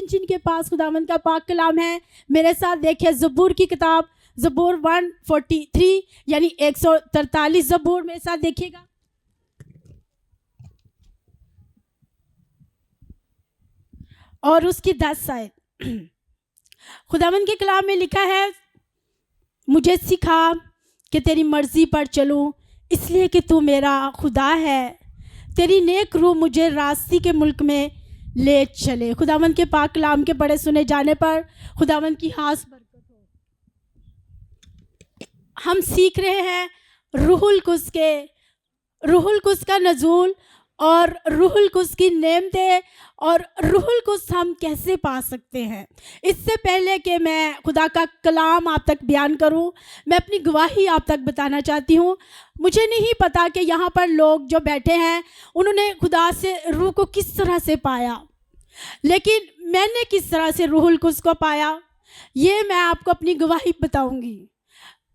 جن کے پاس خداوند کا پاک کلام ہے میرے ساتھ دیکھیں زبور کی کتاب، زبور 143 یعنی 143 زبور میرے ساتھ دیکھیے گا۔ اور اس کی 10 آیت خداوند کے کلام میں لکھا ہے، مجھے سکھا کہ تیری مرضی پر چلوں، اس لیے کہ تو میرا خدا ہے، تیری نیک روح مجھے راستی کے ملک میں لے چلے۔ خداوند کے پاک کلام کے پڑھے سنے جانے پر خداوند کی خاص برکت ہو۔ ہم سیکھ رہے ہیں روح القدس کا نزول اور روح القدس کی نعمتیں اور روح القدس ہم کیسے پا سکتے ہیں۔ اس سے پہلے کہ میں خدا کا کلام آپ تک بیان کروں، میں اپنی گواہی آپ تک بتانا چاہتی ہوں۔ مجھے نہیں پتا کہ یہاں پر لوگ جو بیٹھے ہیں انہوں نے خدا سے روح کو کس طرح سے پایا، لیکن میں نے کس طرح سے روح القدس کو پایا یہ میں آپ کو اپنی گواہی بتاؤں گی۔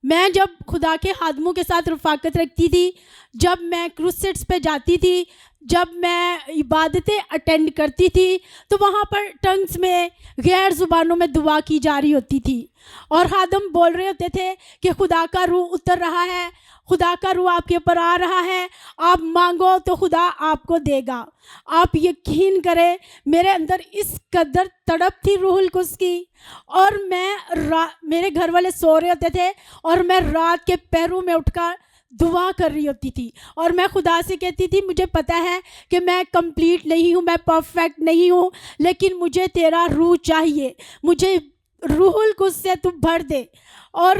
میں جب خدا کے خادموں کے ساتھ رفاقت رکھتی تھی، جب میں کروسیڈز پہ جاتی تھی، جب میں عبادتیں اٹینڈ کرتی تھی، تو وہاں پر ٹنگز میں غیر زبانوں میں دعا کی جا رہی ہوتی تھی، اور خادم بول رہے ہوتے تھے کہ خدا کا روح اتر رہا ہے، خدا کا روح آپ کے اوپر آ رہا ہے، آپ مانگو تو خدا آپ کو دے گا۔ آپ یقین کریں میرے اندر اس قدر تڑپ تھی روح القدس کی، اور میرے گھر والے سو رہے ہوتے تھے اور میں رات کے پہروں میں اٹھ کر دعا کر رہی ہوتی تھی، اور میں خدا سے کہتی تھی مجھے پتہ ہے کہ میں کمپلیٹ نہیں ہوں، میں پرفیکٹ نہیں ہوں، لیکن مجھے تیرا روح چاہیے، مجھے روح القدس سے تو بھر دے۔ اور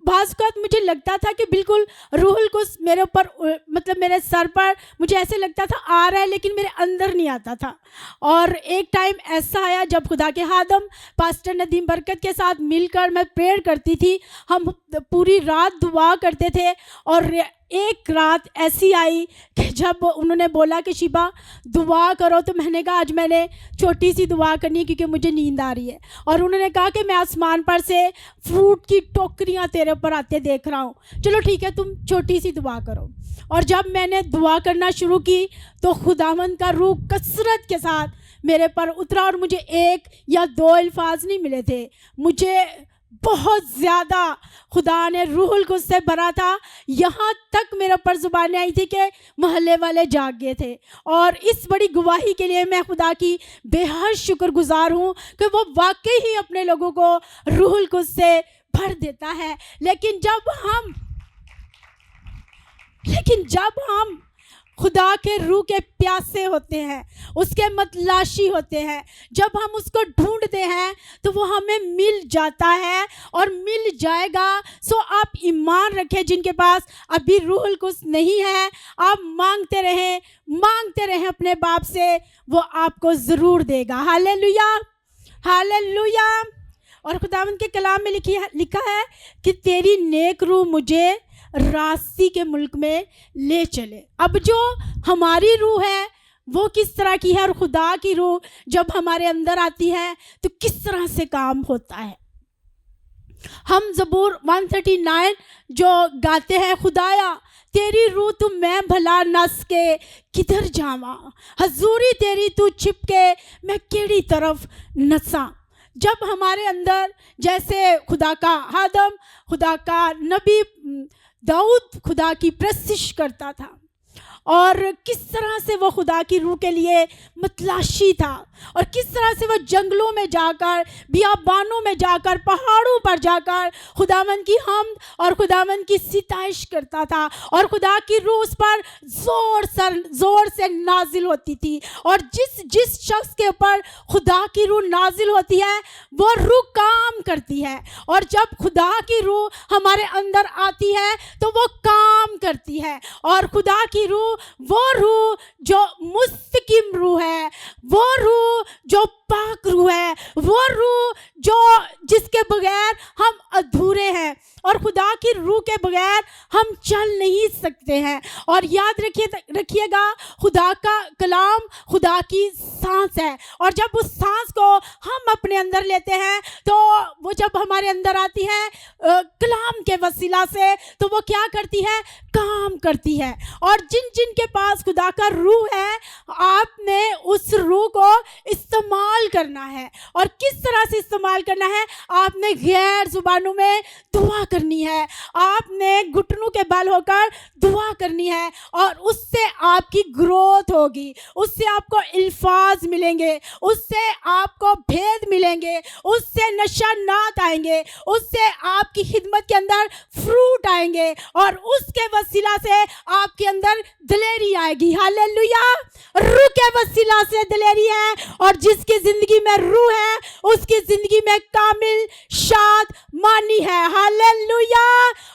بعض اوقات مجھے لگتا تھا کہ بالکل روح القدس میرے اوپر مطلب میرے سر پر مجھے ایسے لگتا تھا آ رہا ہے، لیکن میرے اندر نہیں آتا تھا۔ اور ایک ٹائم ایسا آیا جب خدا کے خادم پاسٹر ندیم برکت کے ساتھ مل کر میں پریئر کرتی تھی، ہم پوری رات دعا کرتے تھے، اور ایک رات ایسی آئی کہ جب انہوں نے بولا کہ شیبا دعا کرو، تو میں نے کہا آج میں نے چھوٹی سی دعا کرنی ہے کیونکہ مجھے نیند آ رہی ہے، اور انہوں نے کہا کہ میں آسمان پر سے فروٹ کی ٹوکریاں تیرے اوپر آتے دیکھ رہا ہوں، چلو ٹھیک ہے تم چھوٹی سی دعا کرو۔ اور جب میں نے دعا کرنا شروع کی تو خداوند کا روح کثرت کے ساتھ میرے پر اترا، اور مجھے 1 یا 2 الفاظ نہیں ملے تھے، مجھے بہت زیادہ خدا نے روح القدس سے بھرا تھا، یہاں تک میرے پر زبانیں آئی تھی کہ محلے والے جاگ گئے تھے۔ اور اس بڑی گواہی کے لیے میں خدا کی بے حد شکر گزار ہوں کہ وہ واقعی ہی اپنے لوگوں کو روح القدس سے بھر دیتا ہے۔ لیکن جب ہم خدا کے روح کے پیاسے ہوتے ہیں، اس کے متلاشی ہوتے ہیں، جب ہم اس کو ڈھونڈتے ہیں تو وہ ہمیں مل جاتا ہے اور مل جائے گا۔ سو آپ ایمان رکھیں، جن کے پاس ابھی روح القدس نہیں ہے، آپ مانگتے رہیں اپنے باپ سے، وہ آپ کو ضرور دے گا۔ ہاللیلویا، ہاللیلویا۔ اور خداوند کے کلام میں لکھا ہے کہ تیری نیک روح مجھے راستی کے ملک میں لے چلے۔ اب جو ہماری روح ہے وہ کس طرح کی ہے، اور خدا کی روح جب ہمارے اندر آتی ہے تو کس طرح سے کام ہوتا ہے۔ ہم زبور 139 جو گاتے ہیں، خدایا تیری روح تو میں بھلا نس کے کدھر جاواں، حضوری تیری تو چھپ کے میں کیڑی طرف نساں۔ جب ہمارے اندر جیسے خدا کا خادم، خدا کا نبی داؤد خدا کی پرستش کرتا تھا، اور کس طرح سے وہ خدا کی روح کے لیے متلاشی تھا، اور کس طرح سے وہ جنگلوں میں جا کر، بیابانوں میں جا کر، پہاڑوں پر جا کر خداوند کی حمد اور خداوند کی ستائش کرتا تھا، اور خدا کی روح اس پر زور سے نازل ہوتی تھی۔ اور جس شخص کے اوپر خدا کی روح نازل ہوتی ہے وہ روح کام کرتی ہے، اور جب خدا کی روح ہمارے اندر آتی ہے تو وہ کام کرتی ہے۔ اور خدا کی روح، وہ روح جو مستقیم روح ہے، وہ روح جو پاک روح ہے، وہ روح جس کے بغیر ہم ادھورے ہیں، اور خدا کی روح کے بغیر ہم چل نہیں سکتے ہیں۔ اور یاد رکھیے گا، خدا کا کلام خدا کی سانس ہے، اور جب اس سانس کو ہم اپنے اندر لیتے ہیں تو وہ جب ہمارے اندر آتی ہے کلام کے وسیلہ سے، تو وہ کیا کرتی ہے؟ کام کرتی ہے۔ اور جن کے پاس خدا کا روح ہے، آپ نے اس روح کو استعمال کرنا ہے۔ اور کس طرح سے استعمال کرنا ہے؟ آپ نے غیر زبانوں میں دعا کرنی ہے، آپ نے گھٹنوں کے بل ہو کر دعا کرنی ہے، اور اس سے آپ کی گروتھ ہوگی، اس سے آپ کو الفاظ ملیں گے، اس سے آپ کو بھید ملیں گے، اس سے نشانات آئیں گے، اس سے آپ کی خدمت کے اندر فروٹ آئیں گے، اور اس کے وسیلہ سے آپ کے اندر دلیری آئے گی۔ ہاللیلویا! روح کے وسیلہ سے دلیری ہے، اور جس کی زندگی میں روح ہے اس کی زندگی میں کامل شاد مانی ہے۔ ہاللیلویا!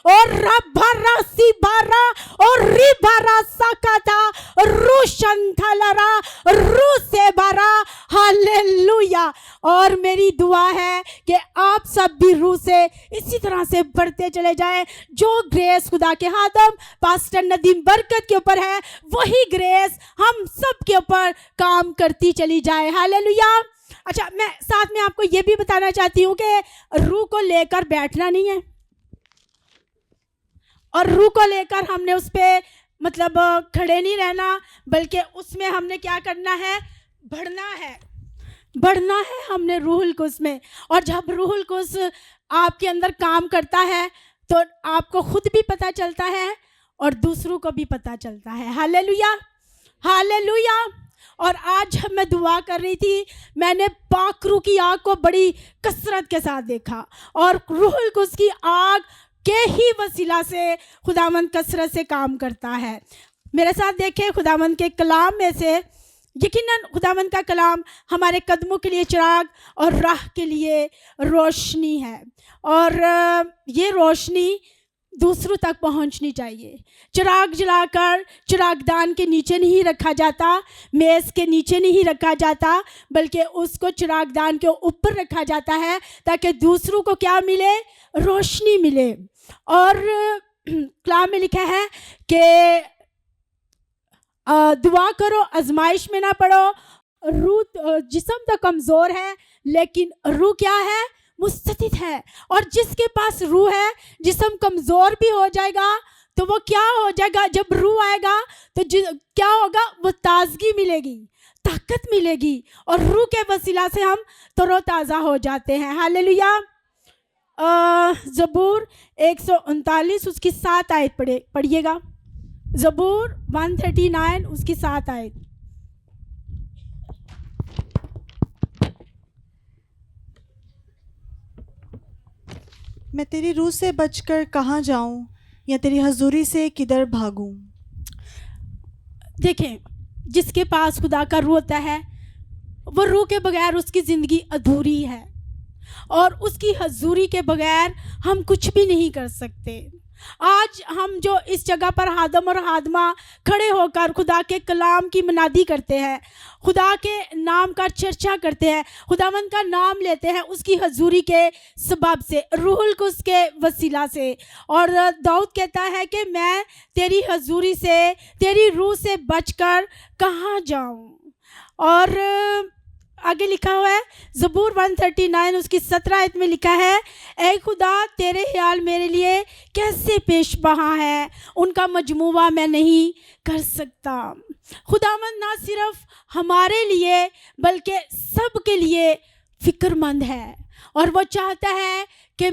اور رب بھرا سی بھرا اور ری بھرا سکتا روشن تھلرا روح سے بھرا۔ ہاللیلویا! اور میری دعا ہے کہ آپ سب بھی روح سے اسی طرح سے بڑھتے چلے جائیں۔ جو گریس خدا کے خادم پاسٹر ندیم برکت کے اوپر ہے، وہی گریس ہم سب کے اوپر کام کرتی چلی جائے۔ ہاللیلویا! اچھا، میں ساتھ میں آپ کو یہ بھی بتانا چاہتی ہوں کہ روح کو لے کر بیٹھنا نہیں ہے، اور روح کو لے کر ہم نے اس پہ کھڑے نہیں رہنا، بلکہ اس میں ہم نے کیا کرنا ہے؟ بڑھنا ہے ہم نے روح القدس میں۔ اور جب روح القدس آپ کے اندر کام کرتا ہے تو آپ کو خود بھی پتہ چلتا ہے اور دوسروں کو بھی پتہ چلتا ہے۔ ہاللیلویا! ہاللیلویا! اور آج جب میں دعا کر رہی تھی، میں نے پاک روح کی آگ کو بڑی کثرت کے ساتھ دیکھا، اور روح القدس کی آگ کے ہی وسیلہ سے خداوند کثرت سے کام کرتا ہے۔ میرے ساتھ دیکھیں، خداوند کے کلام میں سے یقیناً خداوند کا کلام ہمارے قدموں کے لیے چراغ اور راہ کے لیے روشنی ہے، اور یہ روشنی دوسروں تک پہنچنی چاہیے۔ چراغ جلا کر چراغ دان کے نیچے نہیں رکھا جاتا، میز کے نیچے نہیں رکھا جاتا، بلکہ اس کو چراغ دان کے اوپر رکھا جاتا ہے تاکہ دوسروں کو کیا ملے؟ روشنی ملے۔ اور کلام میں لکھا ہے کہ دعا کرو، آزمائش میں نہ پڑو۔ روح جسم تو کمزور ہے، لیکن روح کیا ہے؟ مستعد ہے۔ اور جس کے پاس روح ہے، جسم کمزور بھی ہو جائے گا تو وہ کیا ہو جائے گا؟ جب روح آئے گا تو کیا ہوگا؟ وہ تازگی ملے گی، طاقت ملے گی، اور روح کے وسیلہ سے ہم تر و تازہ ہو جاتے ہیں۔ ہاللیلویا! زبور 139 اس کی 7 آیت پڑھیے گا۔ زبور 139 اس کی 7 آیت۔ میں تیری روح سے بچ کر کہاں جاؤں، یا تیری حضوری سے کدھر بھاگوں؟ دیکھیں، جس کے پاس خدا کا روح ہوتا ہے، وہ روح کے بغیر اس کی زندگی ادھوری ہے، اور اس کی حضوری کے بغیر ہم کچھ بھی نہیں کر سکتے۔ آج ہم جو اس جگہ پر خادم اور خادمہ کھڑے ہو کر خدا کے کلام کی منادی کرتے ہیں، خدا کے نام کا چرچا کرتے ہیں، خداوند کا نام لیتے ہیں، اس کی حضوری کے سبب سے، روح القدس کے وسیلہ سے۔ اور داؤد کہتا ہے کہ میں تیری حضوری سے، تیری روح سے بچ کر کہاں جاؤں۔ اور آگے لکھا ہوا ہے زبور 139 اس کی 17 آیت میں لکھا ہے، اے خدا تیرے خیال میرے لیے کیسے پیش بہا ہے، ان کا مجموعہ میں نہیں کر سکتا۔ خداوند نہ صرف ہمارے لیے بلکہ سب کے لیے فکر مند ہے، اور وہ چاہتا ہے کہ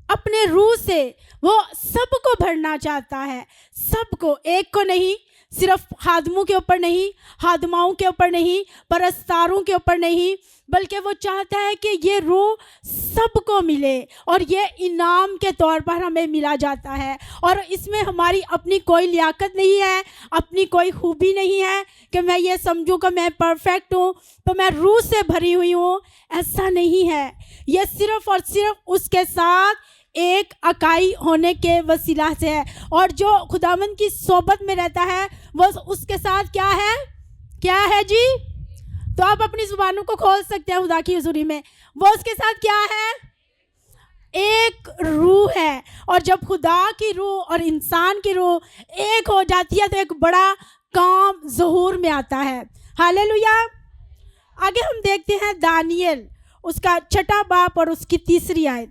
اپنے روح سے وہ سب کو بھرنا چاہتا ہے، سب کو، ایک کو نہیں، صرف خادموں کے اوپر نہیں، خادماؤں کے اوپر نہیں، پرستاروں کے اوپر نہیں، بلکہ وہ چاہتا ہے کہ یہ روح سب کو ملے، اور یہ انعام کے طور پر ہمیں ملا جاتا ہے۔ اور اس میں ہماری اپنی کوئی لیاقت نہیں ہے، اپنی کوئی خوبی نہیں ہے کہ میں یہ سمجھوں کہ میں پرفیکٹ ہوں تو میں روح سے بھری ہوئی ہوں، ایسا نہیں ہے۔ یہ صرف اور صرف اس کے ساتھ ایک اکائی ہونے کے وسیلہ سے ہے، اور جو خداوند کی صحبت میں رہتا ہے وہ اس کے ساتھ کیا ہے؟ کیا ہے جی؟ تو آپ اپنی زبانوں کو کھول سکتے ہیں خدا کی حضوری میں. وہ اس کے ساتھ کیا ہے؟ ایک روح ہے. اور جب خدا کی روح اور انسان کی روح ایک ہو جاتی ہے تو ایک بڑا کام ظہور میں آتا ہے. ہاللیلویا. آگے ہم دیکھتے ہیں دانیل اس کا 6 باب اور اس کی 3 آیت.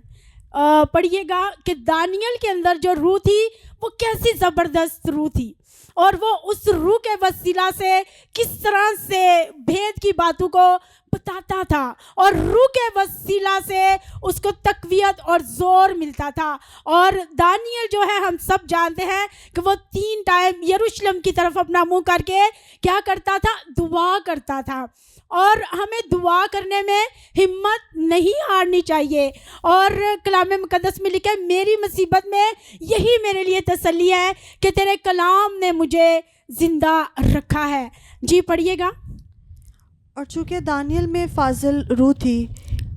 پڑھیے گا کہ دانیل کے اندر جو روح تھی وہ کیسی زبردست روح تھی، اور وہ اس روح کے وسیلہ سے کس طرح سے بھید کی باتوں کو بتاتا تھا، اور روح کے وسیلہ سے اس کو تقویت اور زور ملتا تھا. اور دانیل جو ہے ہم سب جانتے ہیں کہ وہ 3 ٹائم یروشلم کی طرف اپنا منہ کر کے کیا کرتا تھا؟ دعا کرتا تھا. اور ہمیں دعا کرنے میں ہمت نہیں ہارنی چاہیے. اور کلام مقدس میں لکھا ہے میری مصیبت میں یہی میرے لیے تسلی ہے کہ تیرے کلام نے مجھے زندہ رکھا ہے. جی پڑھیے گا. اور چونکہ دانیل میں فاضل روح تھی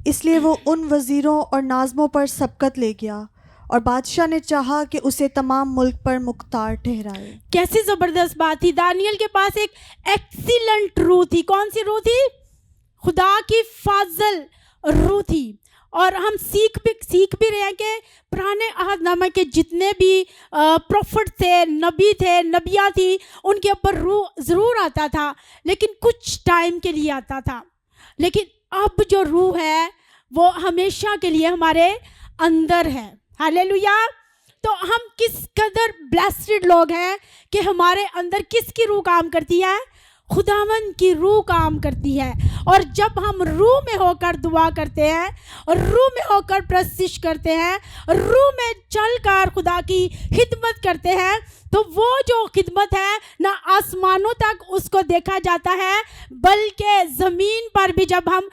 اس لیے وہ ان وزیروں اور ناظموں پر سبقت لے گیا، اور بادشاہ نے چاہا کہ اسے تمام ملک پر مختار ٹھہرائے. کیسی زبردست بات تھی. دانیل کے پاس ایک ایکسیلنٹ روح تھی. کون سی روح تھی؟ خدا کی فاضل روح تھی. اور ہم سیکھ بھی رہے ہیں کہ پرانے عہد نامہ کے جتنے بھی پروفٹ تھے، نبی تھے، نبیہ تھی، ان کے اوپر روح ضرور آتا تھا لیکن کچھ ٹائم کے لیے آتا تھا. لیکن اب جو روح ہے وہ ہمیشہ کے لیے ہمارے اندر ہے. ہاللیلویا. تو ہم کس قدر بلیسڈ لوگ ہیں کہ ہمارے اندر کس کی روح کام کرتی ہے؟ خداوند کی روح کام کرتی ہے. اور جب ہم روح میں ہو کر دعا کرتے ہیں اور روح میں ہو کر پرستش کرتے ہیں، روح میں چل کر خدا کی خدمت کرتے ہیں، تو وہ جو خدمت ہے نہ آسمانوں تک اس کو دیکھا جاتا ہے بلکہ زمین پر بھی جب ہم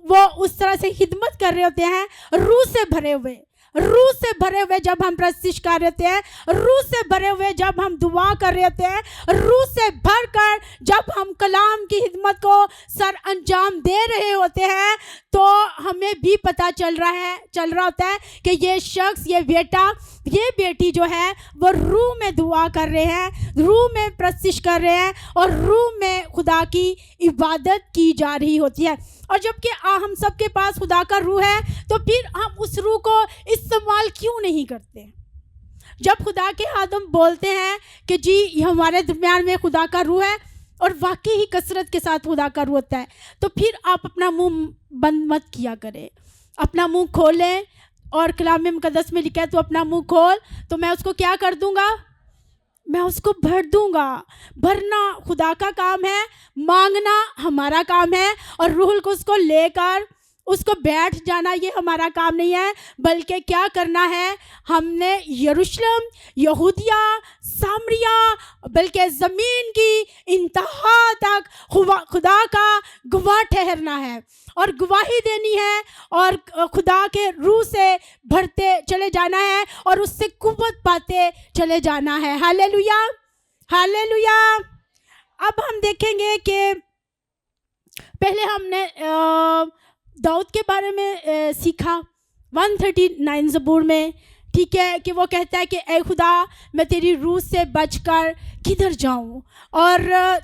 وہ اس طرح سے خدمت کر رہے ہوتے ہیں، روح سے بھرے ہوئے جب ہم پرستش کر رہے ہوتے ہیں، روح سے بھرے ہوئے جب ہم دعا کر رہے ہوتے ہیں، روح سے بھر کر جب ہم کلام کی خدمت کو سر انجام دے رہے ہوتے ہیں، تو ہمیں بھی پتہ چل رہا ہوتا ہے کہ یہ شخص، یہ بیٹا، یہ بیٹی جو ہے وہ روح میں دعا کر رہے ہیں، روح میں پرستش کر رہے ہیں، اور روح میں خدا کی عبادت کی جا رہی ہوتی ہے. اور جب کہ ہم سب کے پاس خدا کا روح ہے تو پھر ہم اس روح کو استعمال کیوں نہیں کرتے؟ جب خدا کے آدم بولتے ہیں کہ جی ہمارے درمیان میں خدا کا روح ہے، اور واقعی ہی کثرت کے ساتھ خدا کا روح ہوتا ہے، تو پھر آپ اپنا منہ بند مت کیا کریں، اپنا منہ کھولیں. اور کلام مقدس میں لکھا ہے تو اپنا منہ کھول تو میں اس کو کیا کر دوں گا؟ میں اس کو بھر دوں گا. بھرنا خدا کا کام ہے، مانگنا ہمارا کام ہے، اور روح القدس کو لے کر اس کو بیٹھ جانا یہ ہمارا کام نہیں ہے، بلکہ کیا کرنا ہے؟ ہم نے یروشلم، یہودیہ، سامریہ، بلکہ زمین کی انتہا تک خدا کا گواہ ٹھہرنا ہے، اور گواہی دینی ہے، اور خدا کے روح سے بھرتے چلے جانا ہے، اور اس سے قوت پاتے چلے جانا ہے. ہاللیلویا، ہاللیلویا. اب ہم دیکھیں گے کہ پہلے ہم نے داؤد کے بارے میں سیکھا 139 زبور میں، ٹھیک ہے، کہ وہ کہتا ہے کہ اے خدا میں تیری روح سے بچ کر کدھر جاؤں. اور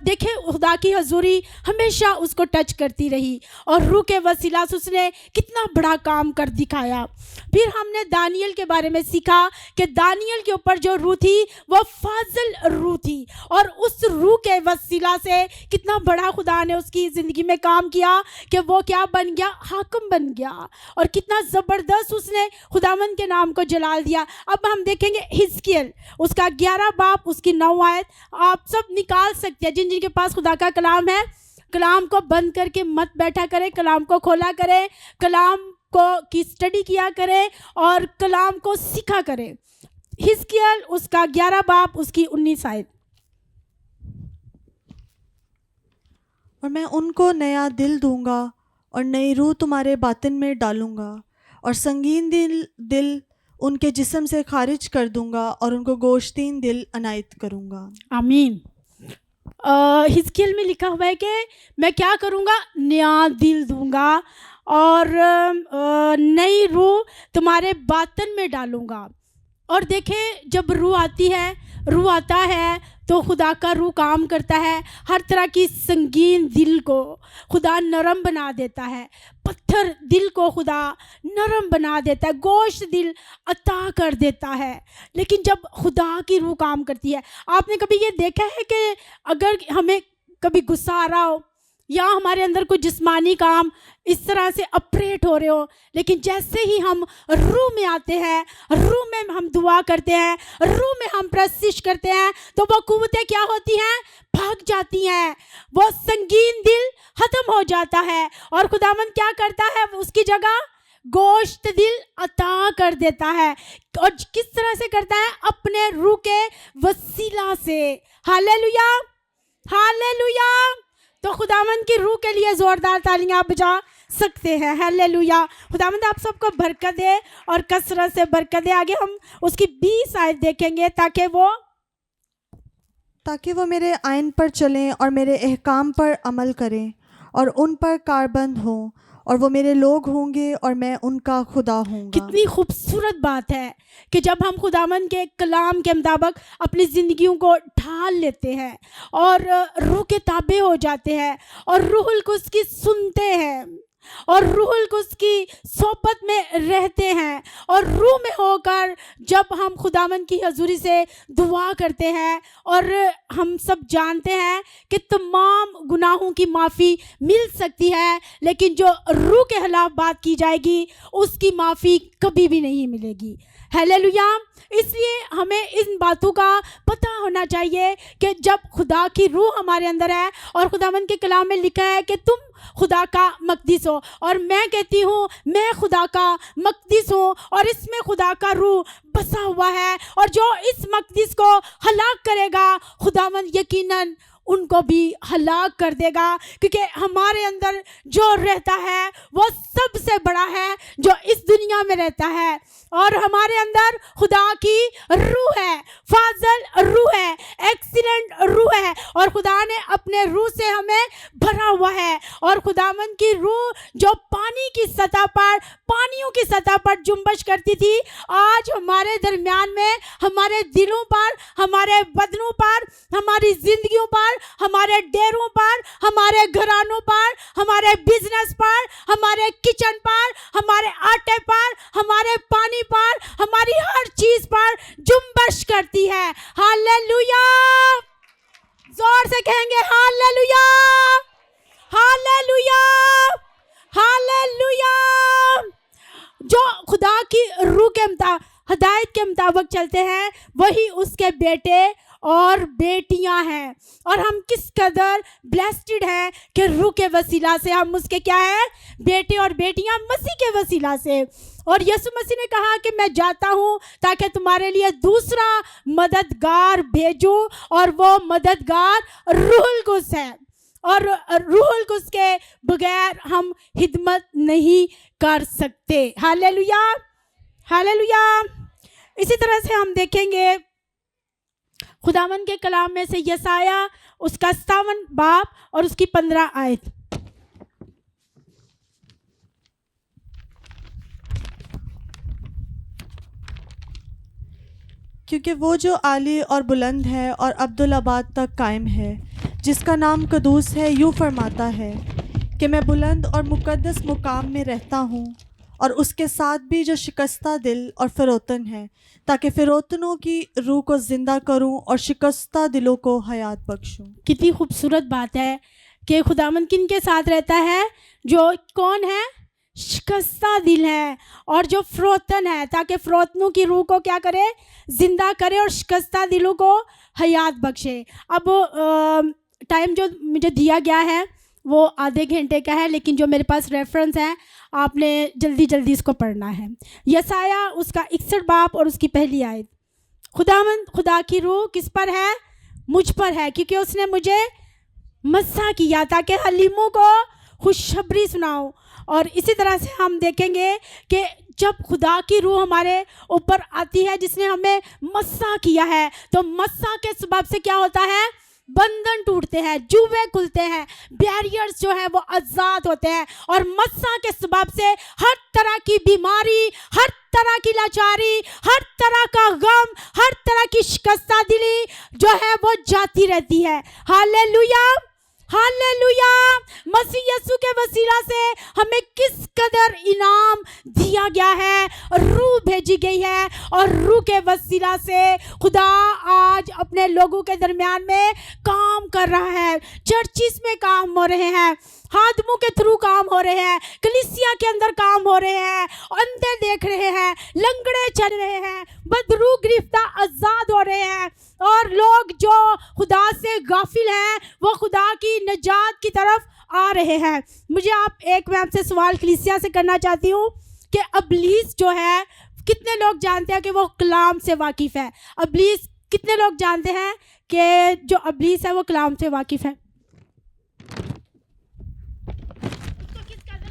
دیکھیں خدا کی حضوری ہمیشہ اس کو ٹچ کرتی رہی، اور روح کے وسیلہ سے اس نے کتنا بڑا کام کر دکھایا. پھر ہم نے دانیل کے بارے میں سیکھا کہ دانیل کے اوپر جو روح تھی وہ فاضل روح تھی، اور اس روح کے وسیلہ سے کتنا بڑا خدا نے اس کی زندگی میں کام کیا کہ وہ کیا بن گیا؟ حاکم بن گیا، اور کتنا زبردست اس نے خداوند کے نام کو جلال دیا. اب ہم دیکھیں گے حزقیل اس کا 11 باب اس کی 9 آیت. آپ سب نکال سکتے ہیں جن کے پاس خدا کا کلام ہے. کلام کو بند کر کے مت بیٹھا کریں، کلام کو کھولا کریں، کلام کو کی اسٹڈی کیا کریں، اور کلام کو سیکھا کریں. حزقیل اس کا 11 باب اس کی 19 آیت. اور میں ان کو نیا دل دوں گا اور نئی روح تمہارے باطن میں ڈالوں گا، اور سنگین دل ان کے جسم سے خارج کر دوں گا، اور ان کو گوشتین دل عنایت کروں گا. آمین. حزقیل میں لکھا ہوا ہے کہ میں کیا کروں گا؟ نیا دل دوں گا، اور نئی روح تمہارے باطن میں ڈالوں گا. اور دیکھیں جب روح آتی ہے، روح آتا ہے تو خدا کا روح کام کرتا ہے. ہر طرح کی سنگین دل کو خدا نرم بنا دیتا ہے. پتھر دل کو خدا نرم بنا دیتا ہے, گوشت دل عطا کر دیتا ہے. لیکن جب خدا کی روح کام کرتی ہے, آپ نے کبھی یہ دیکھا ہے کہ اگر ہمیں کبھی غصہ آ رہا ہو یا ہمارے اندر کوئی جسمانی کام اس طرح سے اپریٹ ہو رہے ہو, لیکن جیسے ہی ہم روح میں آتے ہیں, روح میں ہم دعا کرتے ہیں, روح میں ہم پرستش کرتے ہیں, تو وہ قوتیں کیا ہوتی ہیں؟ بھاگ جاتی ہیں. وہ سنگین دل ختم ہو جاتا ہے اور خداوند کیا کرتا ہے؟ اس کی جگہ گوشت دل عطا کر دیتا ہے. اور کس طرح سے کرتا ہے؟ اپنے روح کے وسیلہ سے. ہاللیلویا, ہاللیلویا. تو خداوند کی روح کے لیے زوردار تالیاں آپ بجا سکتے ہیں. ہاللیلویا. خداوند آپ سب کو برکت دے اور کثرت سے برکت دے. آگے ہم اس کی 20 آیت دیکھیں گے تاکہ وہ میرے آئین پر چلیں اور میرے احکام پر عمل کریں اور ان پر کاربند ہوں, اور وہ میرے لوگ ہوں گے اور میں ان کا خدا ہوں گا. کتنی خوبصورت بات ہے کہ جب ہم خداوند کے کلام کے مطابق اپنی زندگیوں کو ڈھال لیتے ہیں اور روح کے تابع ہو جاتے ہیں اور روح القدس کی سنتے ہیں اور روح القدس کی صحبت میں رہتے ہیں اور روح میں ہو کر جب ہم خداوند کی حضوری سے دعا کرتے ہیں, اور ہم سب جانتے ہیں کہ تمام گناہوں کی معافی مل سکتی ہے, لیکن جو روح کے خلاف بات کی جائے گی اس کی معافی کبھی بھی نہیں ملے گی. ہاللیلویا. اس لیے ہمیں ان باتوں کا پتہ ہونا چاہیے کہ جب خدا کی روح ہمارے اندر ہے, اور خداوند کے کلام میں لکھا ہے کہ تم خدا کا مقدس ہو, اور میں کہتی ہوں میں خدا کا مقدس ہوں, اور اس میں خدا کا روح بسا ہوا ہے, اور جو اس مقدس کو ہلاک کرے گا خداوند یقیناً ان کو بھی ہلاک کر دے گا, کیونکہ ہمارے اندر جو رہتا ہے وہ سب سے بڑا ہے جو اس دنیا میں رہتا ہے. اور ہمارے اندر خدا کی روح ہے, فاضل روح ہے, ایکسیلنٹ روح ہے, اور خدا نے اپنے روح سے ہمیں بھرا ہوا ہے. اور خداوند کی روح جو پانی کی سطح پر, پانیوں کی سطح پر جنبش کرتی تھی, آج ہمارے درمیان میں, ہمارے دلوں پر, ہمارے بدنوں پر, ہماری زندگیوں پر, ہمارے ڈیروں پر, ہمارے گھرانوں پر, ہمارے بزنس پر, ہمارے کچن پر, ہمارے آٹے پر, ہمارے پانی پر, ہماری ہر چیز پر جنبش کرتی ہے. ہاللیلویا. زور سے کہیں گے ہاللیلویا, ہاللیلویا, ہاللیلویا. جو خدا کی روح کے ہدایت کے مطابق چلتے ہیں وہی اس کے بیٹے اور بیٹیاں ہیں. اور ہم کس قدر بلیسڈ ہیں کہ روح کے وسیلہ سے ہم اس کے کیا ہیں؟ بیٹے اور بیٹیاں, مسیح کے وسیلہ سے. اور یسوع مسیح نے کہا کہ میں جاتا ہوں تاکہ تمہارے لیے دوسرا مددگار بھیجوں, اور وہ مددگار روح القدس ہے. اور روح القدس کے بغیر ہم خدمت نہیں کر سکتے. ہاللیلویا, ہاللیلویا. اسی طرح سے ہم دیکھیں گے خداوند کے کلام میں سے یسایہ اس کا 57 باب اور اس کی 15 آیت. کیونکہ وہ جو عالی اور بلند ہے اور عبدالآباد تک قائم ہے, جس کا نام قدوس ہے, یوں فرماتا ہے کہ میں بلند اور مقدس مقام میں رہتا ہوں, اور اس کے ساتھ بھی جو شکستہ دل اور فروتن ہے, تاکہ فروتنوں کی روح کو زندہ کروں اور شکستہ دلوں کو حیات بخشوں. کتنی خوبصورت بات ہے کہ خداوند کن کے ساتھ رہتا ہے؟ جو کون ہے؟ شکستہ دل ہے اور جو فروتن ہے, تاکہ فروتنوں کی روح کو کیا کرے؟ زندہ کرے اور شکستہ دلوں کو حیات بخشے. اب ٹائم جو مجھے دیا گیا ہے وہ آدھے گھنٹے کا ہے, لیکن جو میرے پاس ریفرنس ہے آپ نے جلدی جلدی اس کو پڑھنا ہے. یسایہ اس کا 61 باب اور اس کی پہلی آیت. خداوند خدا کی روح کس پر ہے؟ مجھ پر ہے, کیونکہ اس نے مجھے مسح کیا تاکہ حلیموں کو خوشخبری سناؤں. اور اسی طرح سے ہم دیکھیں گے کہ جب خدا کی روح ہمارے اوپر آتی ہے, جس نے ہمیں مسح کیا ہے, تو مسح کے سبب سے کیا ہوتا ہے؟ بندھن ٹوٹتے ہیں, جوے کھلتے ہیں, بیریئرز جو ہے وہ آزاد ہوتے ہیں. اور مسح کے سبب سے ہر طرح کی بیماری, ہر طرح کی لاچاری, ہر طرح کا غم, ہر طرح کی شکستہ دلی جو ہے وہ جاتی رہتی ہے. ہاللیلویا ہاللیلویا. مسیح یسوع کے وسیلہ سے ہمیں کس قدر انعام دیا گیا ہے. روح بھیجی گئی ہے اور روح کے وسیلہ سے خدا آج اپنے لوگوں کے درمیان میں کام کر رہا ہے. چرچز میں کام ہو رہے ہیں, خادموں کے تھرو کام ہو رہے ہیں, کلیسیا کے اندر کام ہو رہے ہیں, اندھے دیکھ رہے ہیں, لنگڑے چل رہے ہیں, بدروح گرفتہ آزاد ہو رہے ہیں, اور لوگ جو خدا سے غافل ہیں وہ خدا کی نجات کی طرف آ رہے ہیں. مجھے میں آپ سے سوال کلیسیا سے کرنا چاہتی ہوں کہ ابلیس جو ہے, کتنے لوگ جانتے ہیں کہ وہ کلام سے واقف ہے؟ ابلیس کتنے لوگ جانتے ہیں کہ جو ابلیس ہے وہ کلام سے واقف ہے؟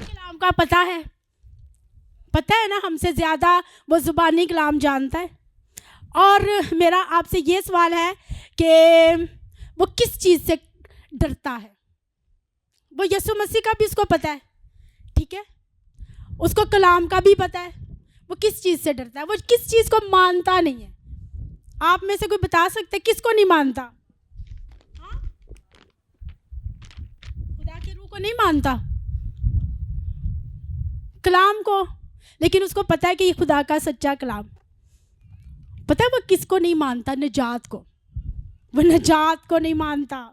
کلام کا پتہ ہے نا, ہم سے زیادہ وہ زبانی کلام جانتا ہے. اور میرا آپ سے یہ سوال ہے کہ وہ کس چیز سے ڈرتا ہے؟ وہ یسوع مسیح کا بھی اس کو پتہ ہے, ٹھیک ہے, اس کو کلام کا بھی پتہ ہے. وہ کس چیز سے ڈرتا ہے؟ وہ کس چیز کو مانتا نہیں ہے؟ آپ میں سے کوئی بتا سکتے کس کو نہیں مانتا؟ خدا کی روح کو نہیں مانتا, کلام کو. لیکن اس کو پتہ ہے کہ یہ خدا کا سچا کلام. پتہ ہے وہ کس کو نہیں مانتا؟ نجات کو. وہ نجات کو نہیں مانتا.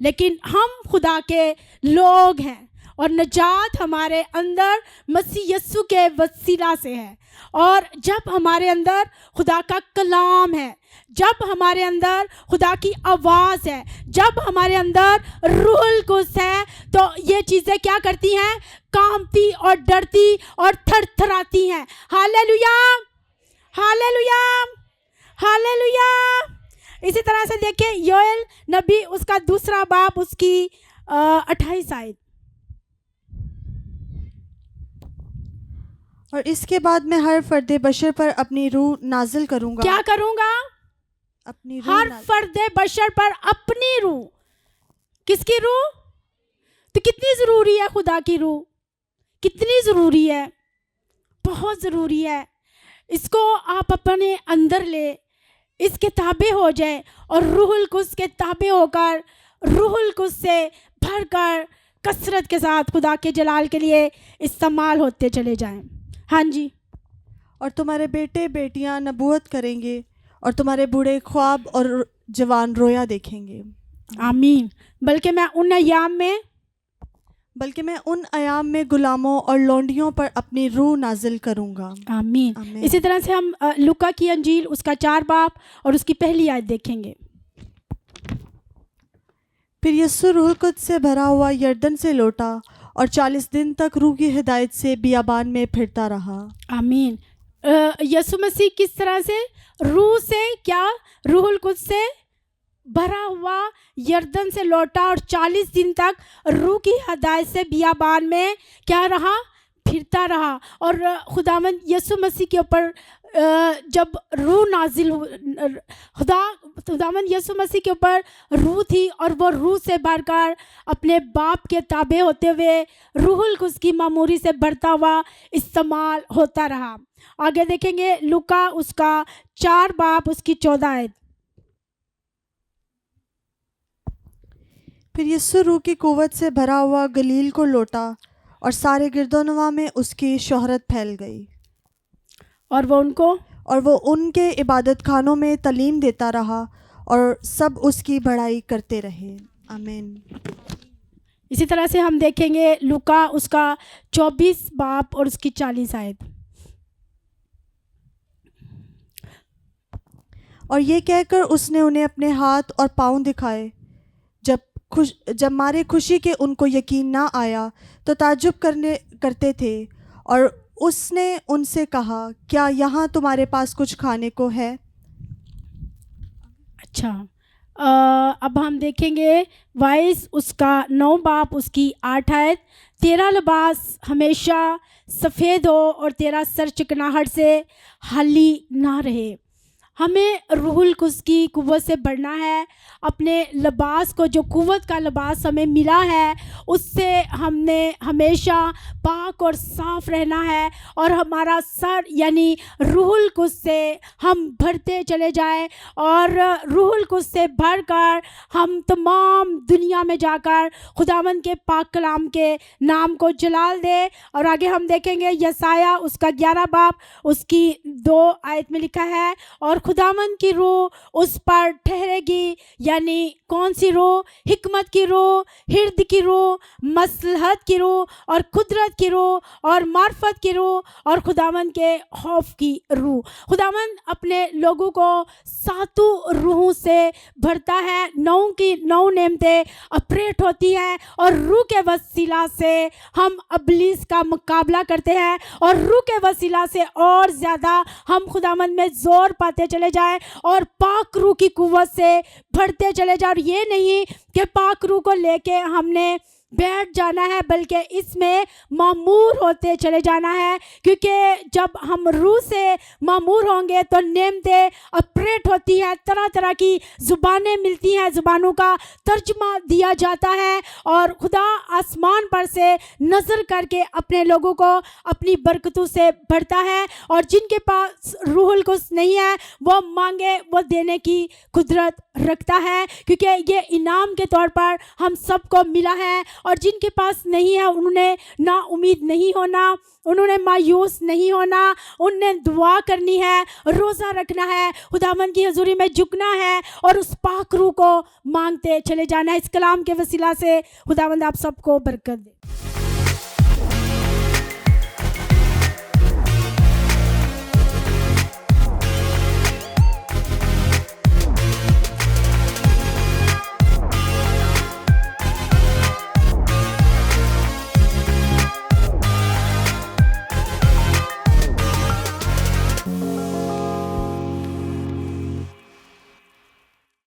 لیکن ہم خدا کے لوگ ہیں اور نجات ہمارے اندر مسیح یسوع کے وسیلہ سے ہے. اور جب ہمارے اندر خدا کا کلام ہے, جب ہمارے اندر خدا کی آواز ہے, جب ہمارے اندر روح القدس ہے, تو یہ چیزیں کیا کرتی ہیں؟ کانپتی اور ڈرتی اور تھر تھراتی ہیں. ہاللیلویا ہاللیلویا ہاللیلویا. اسی طرح سے دیکھیں یوئیل نبی اس کا 2 باب اس کی 28 آیت. اور اس کے بعد میں ہر فرد بشر پر اپنی روح نازل کروں گا. کیا کروں گا؟ اپنی روح ہر فرد بشر پر اپنی روح. کس کی روح؟ تو کتنی ضروری ہے خدا کی روح؟ کتنی ضروری ہے؟ بہت ضروری ہے. اس کو آپ اپنے اندر لے, اس کے تابع ہو جائے اور روح القدس کے تابع ہو کر, روح القدس سے بھر کر کثرت کے ساتھ خدا کے جلال کے لیے استعمال ہوتے چلے جائیں. ہاں جی. اور تمہارے بیٹے بیٹیاں نبوت کریں گے اور تمہارے بوڑھے خواب اور جوان رویا دیکھیں گے. آمین. بلکہ میں ان ایام میں غلاموں اور لونڈیوں پر اپنی روح نازل کروں گا. آمین. اسی طرح سے ہم لوکا کی انجیل اس کا 4 باب اور اس کی پہلی آیت دیکھیں گے. پھر یسوع روح القدس سے بھرا ہوا یردن سے لوٹا اور 40 دن تک روح کی ہدایت سے بیابان میں پھرتا رہا. آمین. یسوع مسیح کس طرح سے روح سے, کیا روح القدس سے بھرا ہوا یردن سے لوٹا اور 40 دن تک روح کی ہدایت سے بیابان میں کیا رہا؟ پھرتا رہا. اور خداوند یسوع مسیح کے اوپر جب روح نازل خداوند یسوع مسیح کے اوپر روح تھی اور وہ روح سے بھر کر اپنے باپ کے تابع ہوتے ہوئے روح القدس کی معموری سے بڑھتا ہوا استعمال ہوتا رہا. آگے دیکھیں گے لوکا اس کا 4 باب اس کی 14 آیت. پھر یسوع روح کی قوت سے بھرا ہوا گلیل کو لوٹا اور سارے گرد و نواح میں اس کی شہرت پھیل گئی. اور وہ ان کے عبادت خانوں میں تعلیم دیتا رہا اور سب اس کی بڑائی کرتے رہے. آمین. اسی طرح سے ہم دیکھیں گے لوکا اس کا 24 باب اور اس کی 40 آیت. اور یہ کہہ کر اس نے انہیں اپنے ہاتھ اور پاؤں دکھائے. جب مارے خوشی کے ان کو یقین نہ آیا تو تعجب کرتے تھے. اور اس نے ان سے کہا, کیا یہاں تمہارے پاس کچھ کھانے کو ہے؟ اچھا, اب ہم دیکھیں گے وائس اس کا 9 باب اس کی 8 آیت. تیرا لباس ہمیشہ سفید ہو اور تیرا سر چکناہٹ سے خالی نہ رہے. ہمیں روح القدس کی قوت سے بڑھنا ہے. اپنے لباس کو جو قوت کا لباس ہمیں ملا ہے اس سے ہم نے ہمیشہ پاک اور صاف رہنا ہے, اور ہمارا سر یعنی روح القدس سے ہم بھرتے چلے جائیں, اور روح القدس سے بھر کر ہم تمام دنیا میں جا کر خداوند کے پاک کلام کے نام کو جلال دے. اور آگے ہم دیکھیں گے یسایہ اس کا 11 باب اس کی 2 آیت میں لکھا ہے, اور خداوند کی روح اس پر ٹھہرے گی. یعنی کون سی روح؟ حکمت کی روح, ہرد کی روح, مصلحت کی روح, اور قدرت کی روح, اور معرفت کی روح, اور خداوند کے خوف کی روح. خداوند اپنے لوگوں کو 7 روحوں سے بھرتا ہے. 9 کی 9 نعمتیں اپریٹ ہوتی ہے, اور روح کے وسیلہ سے ہم ابلیس کا مقابلہ کرتے ہیں, اور روح کے وسیلہ سے اور زیادہ ہم خداوند میں زور پاتے چلے جائیں, اور پاک روح کی قوت سے بڑھتے چلے جائیں. اور یہ نہیں کہ پاک روح کو لے کے ہم نے بیٹھ جانا ہے, بلکہ اس میں معمور ہوتے چلے جانا ہے, کیونکہ جب ہم روح سے معمور ہوں گے تو نعمتیں اپریٹ ہوتی ہیں, طرح طرح کی زبانیں ملتی ہیں, زبانوں کا ترجمہ دیا جاتا ہے, اور خدا آسمان پر سے نظر کر کے اپنے لوگوں کو اپنی برکتوں سے بھرتا ہے. اور جن کے پاس روح القدس نہیں ہے وہ مانگے وہ دینے کی قدرت رکھتا ہے, کیونکہ یہ انعام کے طور پر ہم سب کو ملا ہے. اور جن کے پاس نہیں ہے انہوں نے نا امید نہیں ہونا, انہوں نے مایوس نہیں ہونا, انہوں نے دعا کرنی ہے, روزہ رکھنا ہے, خداوند کی حضوری میں جھکنا ہے, اور اس پاک روح کو مانگتے چلے جانا ہے. اس کلام کے وسیلہ سے خداوند آپ سب کو برکت دے.